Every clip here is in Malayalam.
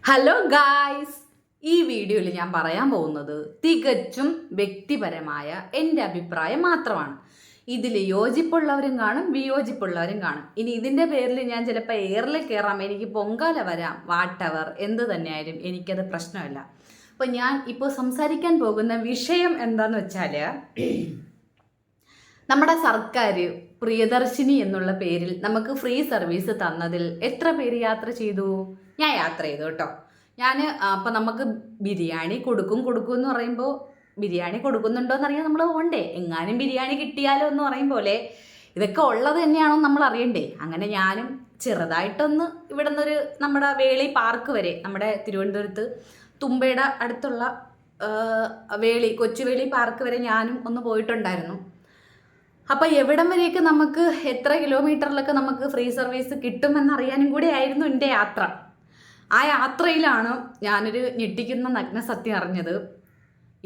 ഹലോ ഗായ്സ്, ഈ വീഡിയോയിൽ ഞാൻ പറയാൻ പോകുന്നത് തികച്ചും വ്യക്തിപരമായ എൻ്റെ അഭിപ്രായം മാത്രമാണ്. ഇതിൽ യോജിപ്പുള്ളവരും കാണും, വിയോജിപ്പുള്ളവരും കാണും. ഇനി ഇതിൻ്റെ പേരിൽ ഞാൻ ചിലപ്പോൾ എയറിൽ കയറാം, എനിക്ക് പൊങ്കാല വരാം, വാട്ടവർ എന്ത് തന്നെയായാലും എനിക്കത് പ്രശ്നമില്ല. അപ്പോൾ ഞാൻ ഇപ്പോൾ സംസാരിക്കാൻ പോകുന്ന വിഷയം എന്താണെന്ന് വെച്ചാൽ, നമ്മുടെ സർക്കാർ പ്രിയദർശിനി എന്നുള്ള പേരിൽ നമുക്ക് ഫ്രീ സർവീസ് തന്നതിൽ എത്ര പേര് യാത്ര ചെയ്തു? ഞാൻ യാത്ര ചെയ്തു കേട്ടോ. അപ്പം നമുക്ക് ബിരിയാണി കൊടുക്കും എന്ന് പറയുമ്പോൾ ബിരിയാണി കൊടുക്കുന്നുണ്ടോ എന്നറിയാൻ നമ്മൾ പോകണ്ടേ? എങ്ങാനും ബിരിയാണി കിട്ടിയാലോ എന്ന് പറയും പോലെ ഇതൊക്കെ ഉള്ളത് തന്നെയാണോ നമ്മൾ അറിയണ്ടേ? അങ്ങനെ ഞാനും ചെറുതായിട്ടൊന്ന് ഇവിടെ നിന്നൊരു നമ്മുടെ വേളി പാർക്ക് വരെ, നമ്മുടെ തിരുവനന്തപുരത്ത് തുമ്പയുടെ അടുത്തുള്ള കൊച്ചുവേളി പാർക്ക് വരെ ഞാനും ഒന്ന് പോയിട്ടുണ്ടായിരുന്നു. അപ്പം എവിടം വരെയൊക്കെ നമുക്ക് എത്ര കിലോമീറ്ററിലൊക്കെ നമുക്ക് ഫ്രീ സർവീസ് കിട്ടുമെന്നറിയാനും കൂടി ആയിരുന്നു എൻ്റെ യാത്ര. ആ യാത്രയിലാണ് ഞാനൊരു ഞെട്ടിക്കുന്ന നഗ്നസത്യം അറിഞ്ഞത്.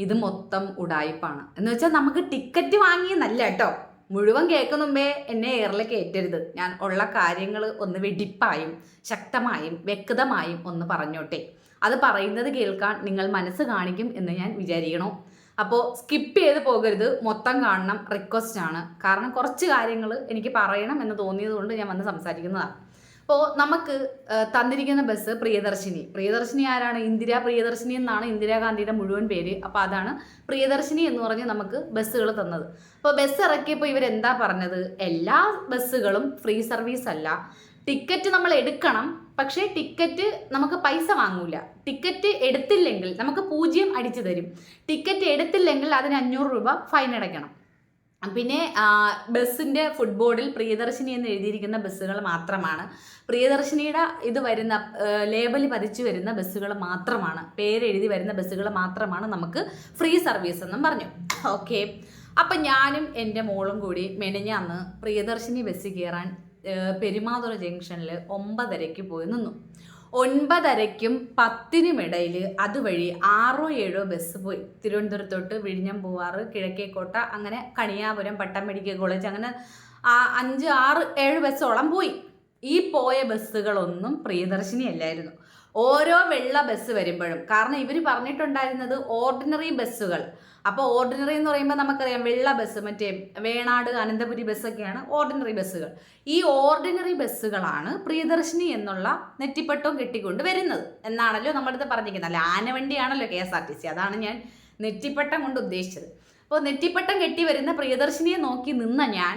ഇത് മൊത്തം ഉടായിപ്പാണ്. എന്ന് വെച്ചാൽ നമുക്ക് ടിക്കറ്റ് വാങ്ങിയെന്നല്ല കേട്ടോ. മുഴുവൻ കേൾക്കുന്ന മുമ്പേ എന്നെ എയറിൽ കയറ്റരുത്. ഞാൻ ഉള്ള കാര്യങ്ങൾ ഒന്ന് വെടിപ്പായും ശക്തമായും വ്യക്തമായും ഒന്ന് പറഞ്ഞോട്ടെ. അത് പറയുന്നത് കേൾക്കാൻ നിങ്ങൾ മനസ്സ് കാണിക്കും എന്ന് ഞാൻ വിചാരിക്കണോ. അപ്പോൾ സ്കിപ്പ് ചെയ്ത് പോകരുത്, മൊത്തം കാണണം, റിക്വസ്റ്റ് ആണ്. കാരണം കുറച്ച് കാര്യങ്ങൾ എനിക്ക് പറയണം എന്ന് തോന്നിയത് കൊണ്ട് ഞാൻ വന്ന് സംസാരിക്കുന്നതാണ്. അപ്പോൾ നമുക്ക് തന്നിരിക്കുന്ന ബസ് പ്രിയദർശിനി ആരാണ്? ഇന്ദിരാ പ്രിയദർശിനി എന്നാണ് ഇന്ദിരാഗാന്ധിയുടെ മുഴുവൻ പേര്. അപ്പോൾ അതാണ് പ്രിയദർശിനി എന്ന് പറഞ്ഞ് നമുക്ക് ബസ്സുകൾ തന്നത്. അപ്പോൾ ബസ് ഇറക്കിയപ്പോൾ ഇവരെന്താ പറഞ്ഞത്? എല്ലാ ബസ്സുകളും ഫ്രീ സർവീസ് അല്ല, ടിക്കറ്റ് നമ്മൾ എടുക്കണം, പക്ഷേ ടിക്കറ്റ് നമുക്ക് പൈസ വാങ്ങൂല. ടിക്കറ്റ് എടുത്തില്ലെങ്കിൽ നമുക്ക് 0 അടിച്ചു തരും. ടിക്കറ്റ് എടുത്തില്ലെങ്കിൽ അതിന് 500 രൂപ ഫൈൻ അടയ്ക്കണം. പിന്നെ ബസ്സിൻ്റെ ഫുട്ബോർഡിൽ പ്രിയദർശിനി എന്ന് എഴുതിയിരിക്കുന്ന ബസ്സുകൾ മാത്രമാണ്, പ്രിയദർശിനിയുടെ ഇത് വരുന്ന ലേബൽ പതിച്ചു വരുന്ന ബസ്സുകൾ മാത്രമാണ്, പേരെഴുതി വരുന്ന ബസ്സുകൾ മാത്രമാണ് നമുക്ക് ഫ്രീ സർവീസ് എന്നും പറഞ്ഞു. ഓക്കെ, അപ്പം ഞാനും എൻ്റെ മോളും കൂടി മെനഞ്ഞാന്ന് പ്രിയദർശിനി ബസ്സിൽ കയറാൻ പെരുമാതുറ ജംഗ്ഷനിൽ 9:30 പോയി നിന്നു. 9:30ക്കും 10നും ഇടയിൽ അതുവഴി 6-7 ബസ് പോയി. തിരുവനന്തപുരത്തോട്ട് വിഴിഞ്ഞം, പൂവാറ്, കിഴക്കേക്കോട്ട, അങ്ങനെ കണിയാപുരം, പട്ടം മെഡിക്കൽ കോളേജ്, അങ്ങനെ 5, 6, 7 ബസ്സോളം പോയി. ഈ പോയ ബസ്സുകളൊന്നും പ്രിയദർശിനി അല്ലായിരുന്നു. ഓരോ വെള്ള ബസ് വരുമ്പോഴും, കാരണം ഇവർ പറഞ്ഞിട്ടുണ്ടായിരുന്നത് ഓർഡിനറി ബസ്സുകൾ. അപ്പോൾ ഓർഡിനറി എന്ന് പറയുമ്പോൾ നമുക്കറിയാം, വെള്ള ബസ്, മറ്റേ വേണാട്, അനന്തപുരി ബസ്സൊക്കെയാണ് ഓർഡിനറി ബസ്സുകൾ. ഈ ഓർഡിനറി ബസ്സുകളാണ് പ്രിയദർശിനി എന്നുള്ള നെറ്റിപ്പട്ടവും കെട്ടിക്കൊണ്ട് വരുന്നത് എന്നാണല്ലോ നമ്മളടുത്ത് പറഞ്ഞിരിക്കുന്നത്. അല്ല, ആനവണ്ടിയാണല്ലോ KSRTC. അതാണ് ഞാൻ നെറ്റിപ്പട്ടം കൊണ്ട് ഉദ്ദേശിച്ചത്. അപ്പോൾ നെറ്റിപ്പട്ടം കെട്ടി വരുന്ന പ്രിയദർശിനിയെ നോക്കി നിന്ന ഞാൻ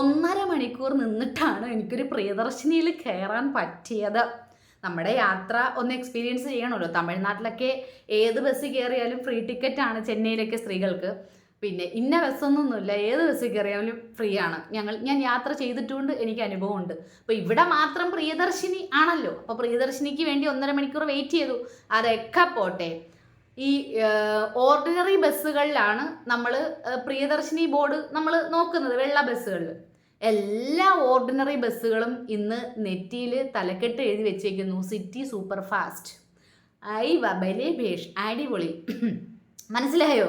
1.5 മണിക്കൂർ നിന്നിട്ടാണ് എനിക്കൊരു പ്രിയദർശിനിയിൽ കയറാൻ പറ്റിയത്. നമ്മുടെ യാത്ര ഒന്ന് എക്സ്പീരിയൻസ് ചെയ്യണമല്ലോ. തമിഴ്നാട്ടിലൊക്കെ ഏത് ബസ്സിൽ കയറിയാലും ഫ്രീ ടിക്കറ്റാണ്, ചെന്നൈയിലൊക്കെ സ്ത്രീകൾക്ക്. പിന്നെ ഇന്ന ബസ്സൊന്നുമില്ല, ഏത് ബസ്സിൽ കയറിയാലും ഫ്രീ ആണ്. ഞാൻ യാത്ര ചെയ്തിട്ടുണ്ട്, എനിക്ക് അനുഭവമുണ്ട്. അപ്പോൾ ഇവിടെ മാത്രം പ്രിയദർശിനി ആണല്ലോ. അപ്പോൾ പ്രിയദർശിനിക്ക് വേണ്ടി 1.5 മണിക്കൂർ വെയിറ്റ് ചെയ്തു. അതൊക്കെ പോട്ടെ, ഈ ഓർഡിനറി ബസ്സുകളിലാണ് നമ്മൾ പ്രിയദർശിനി ബോർഡ് നമ്മൾ നോക്കുന്നത്. വെള്ള ബസ്സുകളിൽ എല്ലാ ഓർഡിനറി ബസ്സുകളും ഇന്ന് നെറ്റിയിൽ തലക്കെട്ട് എഴുതി വെച്ചേക്കുന്നു, സിറ്റി സൂപ്പർ ഫാസ്റ്റ്. ബലേ ഭേഷ്, അടിപൊളി. മനസ്സിലായോ?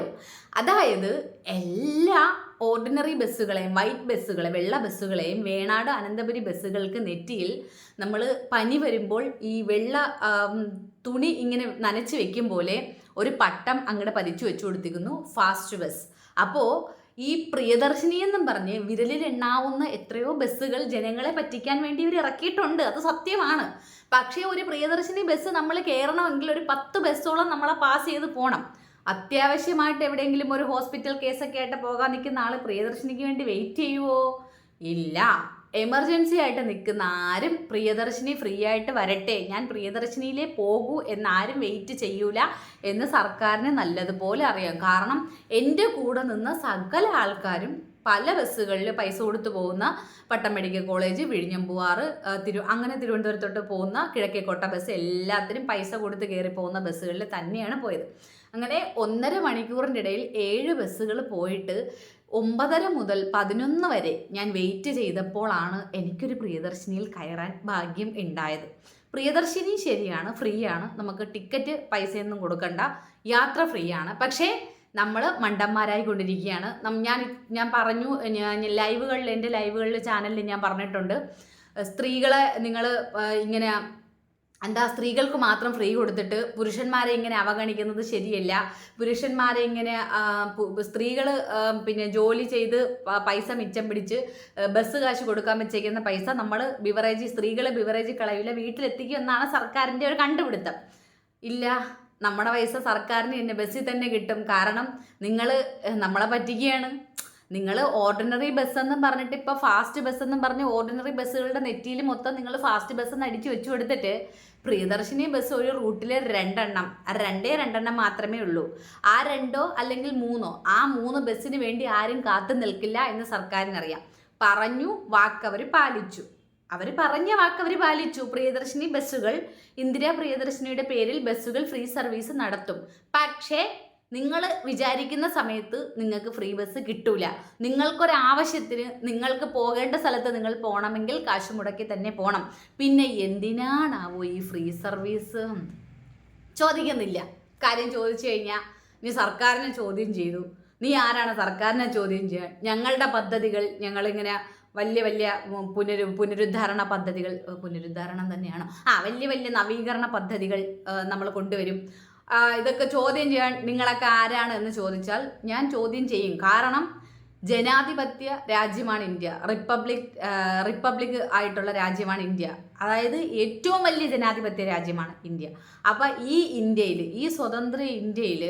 അതായത് എല്ലാ ഓർഡിനറി ബസ്സുകളെയും, വൈറ്റ് ബസ്സുകളെ, വെള്ള ബസ്സുകളെയും, വേണാട്, അനന്തപുരി ബസ്സുകൾക്ക് നെറ്റിയിൽ നമ്മൾ പനി വരുമ്പോൾ ഈ വെള്ള തുണി ഇങ്ങനെ നനച്ച് വെക്കും പോലെ ഒരു പട്ടം അങ്ങോട്ട് പതിച്ചു വെച്ചു കൊടുത്തിരിക്കുന്നു, ഫാസ്റ്റ് ബസ്. അപ്പോൾ ഈ പ്രിയദർശിനി എന്നും പറഞ്ഞ് വിരലിൽ എണ്ണാവുന്ന എത്രയോ ബസ്സുകൾ ജനങ്ങളെ പറ്റിക്കാൻ വേണ്ടി ഇവർ ഇറക്കിയിട്ടുണ്ട്, അത് സത്യമാണ്. പക്ഷേ ഒരു പ്രിയദർശിനി ബസ് നമ്മൾ കയറണമെങ്കിൽ ഒരു 10 ബസ്സോളം നമ്മളെ പാസ് ചെയ്ത് പോകണം. അത്യാവശ്യമായിട്ട് എവിടെയെങ്കിലും ഒരു ഹോസ്പിറ്റൽ കേസൊക്കെ ആയിട്ട് പോകാൻ നിൽക്കുന്ന ആൾ പ്രിയദർശിനിക്ക് വേണ്ടി വെയിറ്റ് ചെയ്യുമോ? ഇല്ല. എമർജൻസി ആയിട്ട് നിൽക്കുന്ന ആരും പ്രിയദർശിനി ഫ്രീ ആയിട്ട് വരട്ടെ, ഞാൻ പ്രിയദർശിനിയിലേ പോകൂ എന്നാരും വെയിറ്റ് ചെയ്യൂല എന്ന് സർക്കാരിന് നല്ലതുപോലെ അറിയാം. കാരണം എൻ്റെ കൂടെ നിന്ന് സകല ആൾക്കാരും പല ബസ്സുകളിൽ പൈസ കൊടുത്ത് പോകുന്ന പട്ടം മെഡിക്കൽ കോളേജ്, വിഴിഞ്ഞം, പൂവാറ്, അങ്ങനെ തിരുവനന്തപുരത്തോട്ട് പോകുന്ന കിഴക്കേക്കോട്ട ബസ്, എല്ലാത്തിനും പൈസ കൊടുത്ത് കയറി പോകുന്ന ബസ്സുകളിൽ തന്നെയാണ് പോയത്. അങ്ങനെ 1.5 മണിക്കൂറിൻ്റെ ഇടയിൽ 7 ബസ്സുകൾ പോയിട്ട് 9:30 മുതൽ 11 വരെ ഞാൻ വെയിറ്റ് ചെയ്തപ്പോഴാണ് എനിക്കൊരു പ്രിയദർശിനിയിൽ കയറാൻ ഭാഗ്യം ഉണ്ടായത്. പ്രിയദർശിനി ശരിയാണ്, ഫ്രീ ആണ്, നമുക്ക് ടിക്കറ്റ് പൈസയൊന്നും കൊടുക്കണ്ട, യാത്ര ഫ്രീ ആണ്. പക്ഷേ നമ്മൾ മണ്ടന്മാരായി കൊണ്ടിരിക്കുകയാണ്. ഞാൻ പറഞ്ഞു, എൻ്റെ ലൈവുകളിൽ ചാനലിൽ ഞാൻ പറഞ്ഞിട്ടുണ്ട്, സ്ത്രീകളെ നിങ്ങൾ ഇങ്ങനെ എന്താ സ്ത്രീകൾക്ക് മാത്രം ഫ്രീ കൊടുത്തിട്ട് പുരുഷന്മാരെ ഇങ്ങനെ അവഗണിക്കുന്നത് ശരിയല്ല. പുരുഷന്മാരെ ഇങ്ങനെ സ്ത്രീകൾ പിന്നെ ജോലി ചെയ്ത് പൈസ മിച്ചം പിടിച്ച് ബസ് കാശ് കൊടുക്കാൻ വെച്ചേക്കുന്ന പൈസ നമ്മൾ സ്ത്രീകളെ ബിവറേജ് കളയില്ല, വീട്ടിലെത്തിക്കും എന്നാണ് സർക്കാരിൻ്റെ ഒരു കണ്ടുപിടുത്തം. ഇല്ല, നമ്മുടെ പൈസ സർക്കാരിന് തന്നെ ബസ്സിൽ തന്നെ കിട്ടും. കാരണം നിങ്ങൾ നമ്മളെ പറ്റിക്കുകയാണ്. നിങ്ങൾ ഓർഡിനറി ബസ് എന്നും പറഞ്ഞിട്ട് ഇപ്പോൾ ഫാസ്റ്റ് ബസ് എന്നും പറഞ്ഞ് ഓർഡിനറി ബസ്സുകളുടെ നെറ്റിയിൽ മൊത്തം നിങ്ങൾ ഫാസ്റ്റ് ബസ് എന്ന് അടിച്ചു വെച്ചു കൊടുത്തിട്ട് പ്രിയദർശിനി ബസ് ഒരു റൂട്ടിൽ രണ്ടെണ്ണം മാത്രമേ ഉള്ളൂ. ആ 2 അല്ലെങ്കിൽ 3 ആ 3 ബസ്സിന് വേണ്ടി ആരും കാത്തു നിൽക്കില്ല എന്ന് സർക്കാരിനറിയാം. പറഞ്ഞു വാക്കവർ പാലിച്ചു. പറഞ്ഞ വാക്കവർ പാലിച്ചു. പ്രിയദർശിനി ബസ്സുകൾ, ഇന്ദിരാ പ്രിയദർശിനിയുടെ പേരിൽ ബസ്സുകൾ ഫ്രീ സർവീസ് നടത്തും. പക്ഷേ നിങ്ങൾ വിചാരിക്കുന്ന സമയത്ത് നിങ്ങൾക്ക് ഫ്രീ ബസ് കിട്ടൂല. നിങ്ങൾക്കൊരാവശ്യത്തിന് നിങ്ങൾക്ക് പോകേണ്ട സ്ഥലത്ത് നിങ്ങൾ പോകണമെങ്കിൽ കാശ് മുടക്കി തന്നെ പോകണം. പിന്നെ എന്തിനാണാവോ ഈ ഫ്രീ സർവീസ് ചോദിക്കുന്നില്ല. കാര്യം ചോദിച്ചു കഴിഞ്ഞാൽ നീ സർക്കാരിനെ ചോദ്യം ചെയ്തു, നീ ആരാണ് സർക്കാരിനെ ചോദ്യം ചെയ്യാൻ? ഞങ്ങളുടെ പദ്ധതികൾ ഞങ്ങളിങ്ങനെ വലിയ പുനരുദ്ധാരണ പദ്ധതികൾ, പുനരുദ്ധാരണം തന്നെയാണ്, വലിയ നവീകരണ പദ്ധതികൾ നമ്മൾ കൊണ്ടുവരും. ഇതൊക്കെ ചോദ്യം ചെയ്യാൻ നിങ്ങളൊക്കെ ആരാണ് എന്ന് ചോദിച്ചാൽ ഞാൻ ചോദ്യം ചെയ്യും. കാരണം ജനാധിപത്യ രാജ്യമാണ് ഇന്ത്യ, റിപ്പബ്ലിക് ആയിട്ടുള്ള രാജ്യമാണ് ഇന്ത്യ. അതായത് ഏറ്റവും വലിയ ജനാധിപത്യ രാജ്യമാണ് ഇന്ത്യ. അപ്പം ഈ ഇന്ത്യയിൽ, ഈ സ്വതന്ത്ര ഇന്ത്യയിൽ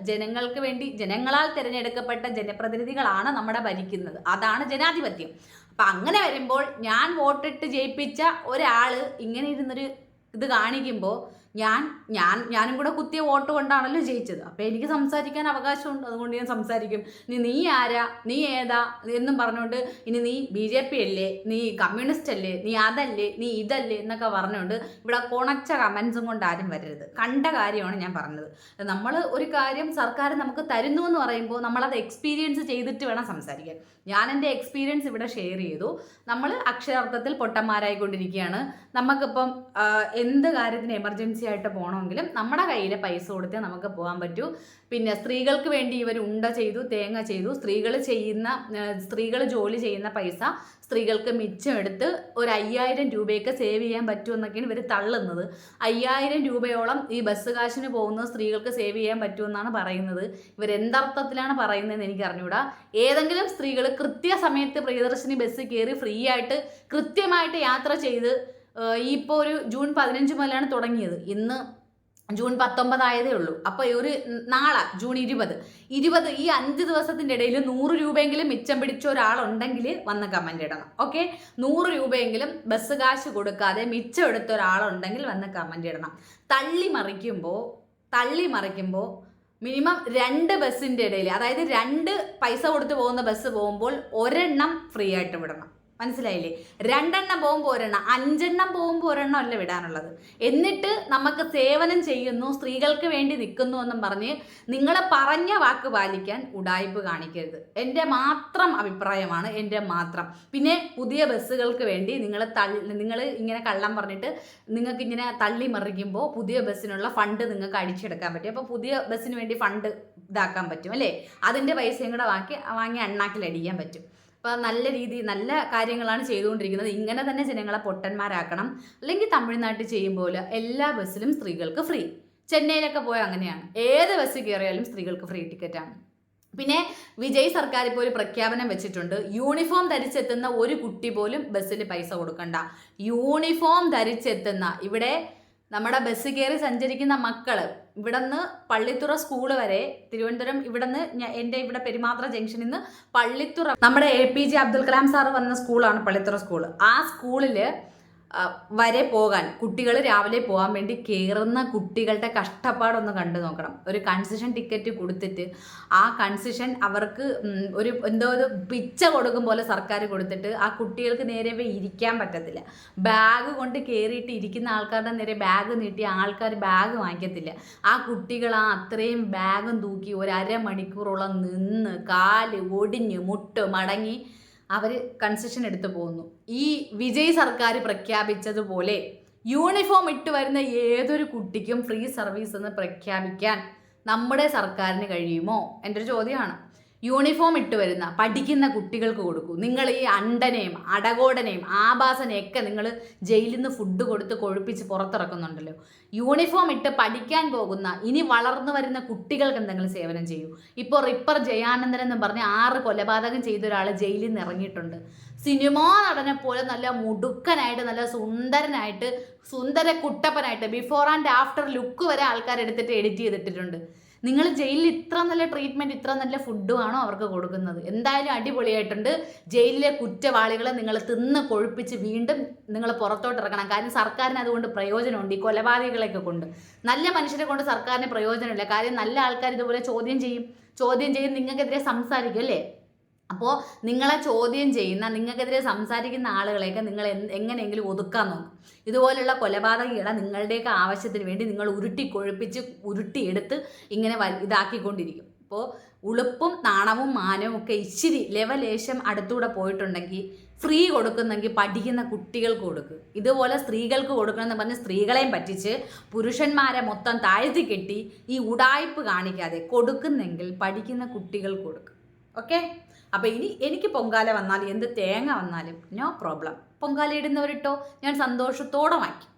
ജനങ്ങൾക്ക് വേണ്ടി ജനങ്ങളാൽ തിരഞ്ഞെടുക്കപ്പെട്ട ജനപ്രതിനിധികളാണ് നമ്മുടെ ഭരിക്കുന്നത്. അതാണ് ജനാധിപത്യം. അപ്പം അങ്ങനെ വരുമ്പോൾ ഞാൻ വോട്ടിട്ട് ജയിപ്പിച്ച ഒരാൾ ഇങ്ങനെ ഇരുന്നൊരു ഇത് കാണിക്കുമ്പോൾ ഞാനും കൂടെ കുത്തിയ വോട്ട് കൊണ്ടാണല്ലോ ജയിച്ചത്. അപ്പം എനിക്ക് സംസാരിക്കാൻ അവകാശമുണ്ട്, അതുകൊണ്ട് ഞാൻ സംസാരിക്കും. നീ ആരാ, നീ ഏതാ എന്നും പറഞ്ഞുകൊണ്ട് ഇനി നീ BJP അല്ലേ, നീ കമ്മ്യൂണിസ്റ്റ് അല്ലേ, നീ അതല്ലേ, നീ ഇതല്ലേ എന്നൊക്കെ പറഞ്ഞുകൊണ്ട് ഇവിടെ കൊണച്ച കമൻസും കൊണ്ട് ആരും വരരുത്. കണ്ട കാര്യമാണ് ഞാൻ പറഞ്ഞത്. നമ്മൾ ഒരു കാര്യം സർക്കാർ നമുക്ക് തരുന്നു എന്ന് പറയുമ്പോൾ നമ്മളത് എക്സ്പീരിയൻസ് ചെയ്തിട്ട് വേണം സംസാരിക്കാൻ. ഞാൻ എൻ്റെ എക്സ്പീരിയൻസ് ഇവിടെ ഷെയർ ചെയ്തു. നമ്മൾ അക്ഷരാർത്ഥത്തിൽ പൊട്ടന്മാരായിക്കൊണ്ടിരിക്കുകയാണ്. നമുക്കിപ്പം എന്ത് കാര്യത്തിന് എമർജൻസി ആയിട്ട് പോകണമെങ്കിലും നമ്മുടെ കയ്യിൽ പൈസ കൊടുത്തേ നമുക്ക് പോകാൻ പറ്റൂ. പിന്നെ സ്ത്രീകൾക്ക് വേണ്ടി ഇവർ ഉണ്ട ചെയ്തു, തേങ്ങ ചെയ്തു. സ്ത്രീകൾ ജോലി ചെയ്യുന്ന പൈസ സ്ത്രീകൾക്ക് മിച്ചം എടുത്ത് ഒരു 5000 രൂപയൊക്കെ സേവ് ചെയ്യാൻ പറ്റുമെന്നൊക്കെയാണ് ഇവർ തള്ളുന്നത്. 5000 രൂപയോളം ഈ ബസ് കാശിന് പോകുന്നത് സ്ത്രീകൾക്ക് സേവ് ചെയ്യാൻ പറ്റുമെന്നാണ് പറയുന്നത്. ഇവരെന്തർത്ഥത്തിലാണ് പറയുന്നതെന്ന് എനിക്ക് അറിഞ്ഞൂടാ. ഏതെങ്കിലും സ്ത്രീകൾ കൃത്യസമയത്ത് പ്രിയദർശിനി ബസ് കയറി ഫ്രീ ആയിട്ട് കൃത്യമായിട്ട് യാത്ര ചെയ്ത്, ഇപ്പോൾ ഒരു ജൂൺ 15 മുതലാണ് തുടങ്ങിയത്, ഇന്ന് ജൂൺ 19 ആയതേ ഉള്ളൂ. അപ്പോൾ നാളെ ജൂൺ 20 ഈ 5 ദിവസത്തിൻ്റെ ഇടയിൽ 100 രൂപയെങ്കിലും മിച്ചം പിടിച്ച ഒരാളുണ്ടെങ്കിൽ വന്ന് കമൻ്റ് ഇടണം. ഓക്കെ, 100 രൂപയെങ്കിലും ബസ് കാശ് കൊടുക്കാതെ മിച്ചം എടുത്ത ഒരാളുണ്ടെങ്കിൽ വന്ന് കമൻ്റ് ഇടണം. തള്ളി മറിക്കുമ്പോൾ മിനിമം 2 ബസ്സിൻ്റെ ഇടയിൽ, അതായത് 2 പൈസ കൊടുത്ത് പോകുന്ന ബസ് പോകുമ്പോൾ ഒരെണ്ണം ഫ്രീ ആയിട്ട് വിടണം. മനസ്സിലായില്ലേ? 2 എണ്ണം പോകുമ്പോൾ 1 എണ്ണം, 5 എണ്ണം പോകുമ്പോൾ 1 എണ്ണം അല്ല വിടാനുള്ളത്. എന്നിട്ട് നമുക്ക് സേവനം ചെയ്യുന്നു, സ്ത്രീകൾക്ക് വേണ്ടി നിൽക്കുന്നു എന്നും പറഞ്ഞ് നിങ്ങൾ പറഞ്ഞ വാക്ക് പാലിക്കാൻ ഉഡായിപ്പ് കാണിക്കരുത്. എൻ്റെ മാത്രം അഭിപ്രായമാണ്, എൻ്റെ മാത്രം. പിന്നെ പുതിയ ബസ്സുകൾക്ക് വേണ്ടി നിങ്ങൾ ഇങ്ങനെ കള്ളം പറഞ്ഞിട്ട് നിങ്ങൾക്ക് ഇങ്ങനെ തള്ളി മറിക്കുമ്പോൾ പുതിയ ബസ്സിനുള്ള ഫണ്ട് നിങ്ങൾക്ക് അടിച്ചെടുക്കാൻ പറ്റും. അപ്പോൾ പുതിയ ബസ്സിന് വേണ്ടി ഫണ്ട് ഇതാക്കാൻ പറ്റും അല്ലേ? അതിൻ്റെ പൈസയും കൂടെ വാങ്ങി അണ്ണാക്കിലടിക്കാൻ പറ്റും. അപ്പോൾ നല്ല കാര്യങ്ങളാണ് ചെയ്തുകൊണ്ടിരിക്കുന്നത്. ഇങ്ങനെ തന്നെ ജനങ്ങളെ പൊട്ടന്മാരാക്കണം. അല്ലെങ്കിൽ തമിഴ്നാട്ടിൽ ചെയ്യുമ്പോൾ എല്ലാ ബസ്സിലും സ്ത്രീകൾക്ക് ഫ്രീ. ചെന്നൈയിലൊക്കെ പോയാൽ അങ്ങനെയാണ്, ഏത് ബസ്സിൽ കയറിയാലും സ്ത്രീകൾക്ക് ഫ്രീ ടിക്കറ്റാണ്. പിന്നെ വിജയ് സർക്കാർ ഇപ്പോൾ ഒരു പ്രഖ്യാപനം വെച്ചിട്ടുണ്ട്, യൂണിഫോം ധരിച്ചെത്തുന്ന ഒരു കുട്ടി പോലും ബസ്സിൽ പൈസ കൊടുക്കണ്ട. യൂണിഫോം ധരിച്ചെത്തുന്ന, ഇവിടെ നമ്മുടെ ബസ് കയറി സഞ്ചരിക്കുന്ന മക്കൾ ഇവിടുന്ന് പള്ളിത്തുറ സ്കൂൾ വരെ, തിരുവനന്തപുരം ഇവിടുന്ന് ഇവിടെ പെരുമാത്ര ജംഗ്ഷനിൽ നിന്ന് പള്ളിത്തുറ, നമ്മുടെ APJ അബ്ദുൽ കലാം സാറ് വന്ന സ്കൂളാണ് പള്ളിത്തുറ സ്കൂൾ. ആ സ്കൂളിൽ വരെ പോകാൻ കുട്ടികൾ രാവിലെ പോകാൻ വേണ്ടി കയറുന്ന കുട്ടികളുടെ കഷ്ടപ്പാടൊന്ന് കണ്ടു നോക്കണം. ഒരു കൺസെഷൻ ടിക്കറ്റ് കൊടുത്തിട്ട് ആ കൺസെഷൻ അവർക്ക് ഒരു പിച്ച കൊടുക്കും പോലെ സർക്കാർ കൊടുത്തിട്ട് ആ കുട്ടികൾക്ക് നേരെ ഇരിക്കാൻ പറ്റത്തില്ല. ബാഗ് കൊണ്ട് കയറിയിട്ട് ഇരിക്കുന്ന ആൾക്കാരുടെ നേരെ ബാഗ് നീട്ടി ആൾക്കാർ ബാഗ് വാങ്ങിക്കത്തില്ല. ആ കുട്ടികൾ അത്രയും ബാഗും തൂക്കി ഒരു അരമണിക്കൂറോളം നിന്ന് കാല് ഒടിഞ്ഞ് മുട്ട് മടങ്ങി അവർ കൺസെഷൻ എടുത്തു പോകുന്നു. ഈ വിജയ് സർക്കാർ പ്രഖ്യാപിച്ചതുപോലെ യൂണിഫോം ഇട്ട് വരുന്ന ഏതൊരു കുട്ടിക്കും ഫ്രീ സർവീസ് എന്ന് പ്രഖ്യാപിക്കാൻ നമ്മുടെ സർക്കാരിന് കഴിയുമോ? എൻ്റെ ഒരു ചോദ്യമാണ്. യൂണിഫോം ഇട്ട് വരുന്ന പഠിക്കുന്ന കുട്ടികൾക്ക് കൊടുക്കൂ. നിങ്ങൾ ഈ അണ്ടനെയും അടകോടനെയും ആഭാസനെയൊക്കെ നിങ്ങൾ ജയിലിൽ നിന്ന് ഫുഡ് കൊടുത്ത് കൊഴുപ്പിച്ച് പുറത്തിറക്കുന്നുണ്ടല്ലോ. യൂണിഫോം ഇട്ട് പഠിക്കാൻ പോകുന്ന ഇനി വളർന്നു വരുന്ന കുട്ടികൾക്ക് എന്തെങ്കിലും സേവനം ചെയ്യൂ. ഇപ്പോൾ റിപ്പർ ജയാനന്ദൻ എന്ന് പറഞ്ഞ് 6 കൊലപാതകം ചെയ്ത ഒരാൾ ജയിലിൽ നിന്ന് ഇറങ്ങിയിട്ടുണ്ട്. സിനിമാ നടനെ പോലെ നല്ല മുടുക്കനായിട്ട്, നല്ല സുന്ദരനായിട്ട്, സുന്ദര കുട്ടപ്പനായിട്ട്, ബിഫോർ ആൻഡ് ആഫ്റ്റർ ലുക്ക് വരെ ആൾക്കാരെടുത്തിട്ട് എഡിറ്റ് ചെയ്തിട്ടിട്ടുണ്ട്. നിങ്ങൾ ജയിലിൽ ഇത്ര നല്ല ട്രീറ്റ്മെൻറ്റ്, ഇത്ര നല്ല ഫുഡുമാണോ അവർക്ക് കൊടുക്കുന്നത്? എന്തായാലും അടിപൊളിയായിട്ടുണ്ട്. ജയിലിലെ കുറ്റവാളികളെ നിങ്ങൾ തിന്ന് കൊഴുപ്പിച്ച് വീണ്ടും നിങ്ങൾ പുറത്തോട്ട് ഇറക്കണം. കാര്യം സർക്കാരിന് അതുകൊണ്ട് പ്രയോജനമുണ്ട്. ഈ കൊലപാതകളെയൊക്കെ കൊണ്ട്, നല്ല മനുഷ്യരെ കൊണ്ട് സർക്കാരിന് പ്രയോജനമില്ല. കാര്യം നല്ല ആൾക്കാർ ഇതുപോലെ ചോദ്യം ചെയ്യും, നിങ്ങൾക്കെതിരെ സംസാരിക്കും അല്ലേ? അപ്പോൾ നിങ്ങളെ ചോദ്യം ചെയ്യുന്ന, നിങ്ങൾക്കെതിരെ സംസാരിക്കുന്ന ആളുകളെയൊക്കെ നിങ്ങൾ എങ്ങനെയെങ്കിലും ഒതുക്കാൻ നോക്കും. ഇതുപോലുള്ള കൊലപാതകികളെ നിങ്ങളുടെയൊക്കെ ആവശ്യത്തിന് വേണ്ടി നിങ്ങൾ ഉരുട്ടിക്കൊഴുപ്പിച്ച് ഉരുട്ടിയെടുത്ത് ഇങ്ങനെ ഇതാക്കിക്കൊണ്ടിരിക്കും. അപ്പോൾ ഉളുപ്പും നാണവും മാനവും ഒക്കെ ഇച്ചിരി ലെവലേശം അടുത്തൂടെ പോയിട്ടുണ്ടെങ്കിൽ ഫ്രീ കൊടുക്കുന്നെങ്കിൽ പഠിക്കുന്ന കുട്ടികൾക്ക് കൊടുക്കുക. ഇതുപോലെ സ്ത്രീകൾക്ക് കൊടുക്കണമെന്ന് പറഞ്ഞ് സ്ത്രീകളെയും പറ്റിച്ച് പുരുഷന്മാരെ മൊത്തം താഴ്ത്തി കെട്ടി ഈ ഉടായ്പ് കാണിക്കാതെ കൊടുക്കുന്നെങ്കിൽ പഠിക്കുന്ന കുട്ടികൾക്ക് കൊടുക്കുക. ഓക്കെ? അപ്പോൾ ഇനി എനിക്ക് പൊങ്കാല വന്നാലും എന്ത് തേങ്ങ വന്നാലും നോ പ്രോബ്ലം. പൊങ്കാല ഇടുന്നവരിട്ടോ, ഞാൻ സന്തോഷത്തോടെ വാങ്ങിക്കും.